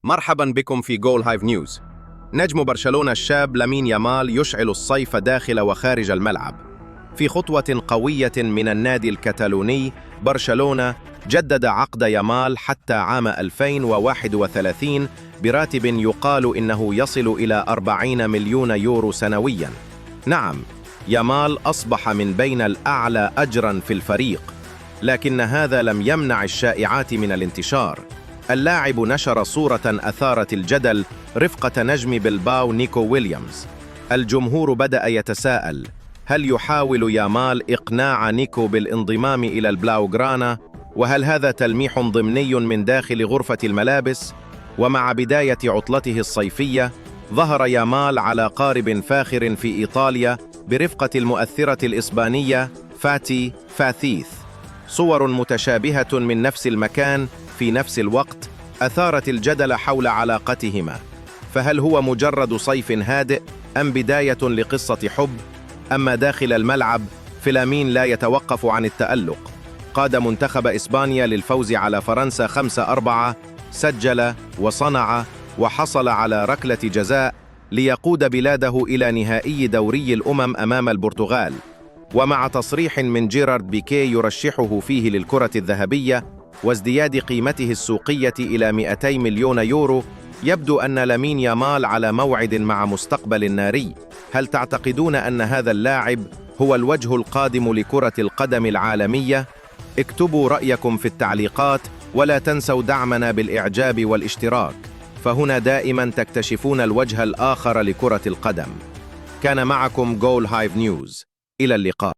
مرحبا بكم في جول هايف نيوز. نجم برشلونة الشاب لامين يامال يشعل الصيف داخل وخارج الملعب. في خطوة قوية من النادي الكتالوني، برشلونة جدد عقد يامال حتى عام 2031 براتب يقال إنه يصل إلى 40 مليون يورو سنوياً. نعم، يامال أصبح من بين الأعلى أجراً في الفريق، لكن هذا لم يمنع الشائعات من الانتشار. اللاعب نشر صورة أثارت الجدل رفقة نجم بلباو نيكو ويليامز. الجمهور بدأ يتساءل: هل يحاول يامال إقناع نيكو بالانضمام إلى البلاوغرانا؟ وهل هذا تلميح ضمني من داخل غرفة الملابس؟ ومع بداية عطلته الصيفية، ظهر يامال على قارب فاخر في إيطاليا برفقة المؤثرة الإسبانية فاتي فاثيث. صور متشابهة من نفس المكان في نفس الوقت أثارت الجدل حول علاقتهما. فهل هو مجرد صيف هادئ أم بداية لقصة حب؟ أما داخل الملعب، فلامين لا يتوقف عن التألق. قاد منتخب إسبانيا للفوز على فرنسا 5-4، سجل وصنع وحصل على ركلة جزاء ليقود بلاده إلى نهائي دوري الأمم أمام البرتغال. ومع تصريح من جيرارد بيكيه يرشحه فيه للكرة الذهبية وازدياد قيمته السوقية إلى 200 مليون يورو، يبدو أن لامين يامال على موعد مع مستقبل ناري. هل تعتقدون أن هذا اللاعب هو الوجه القادم لكرة القدم العالمية؟ اكتبوا رأيكم في التعليقات، ولا تنسوا دعمنا بالإعجاب والاشتراك، فهنا دائما تكتشفون الوجه الآخر لكرة القدم. كان معكم جول هايف نيوز، إلى اللقاء.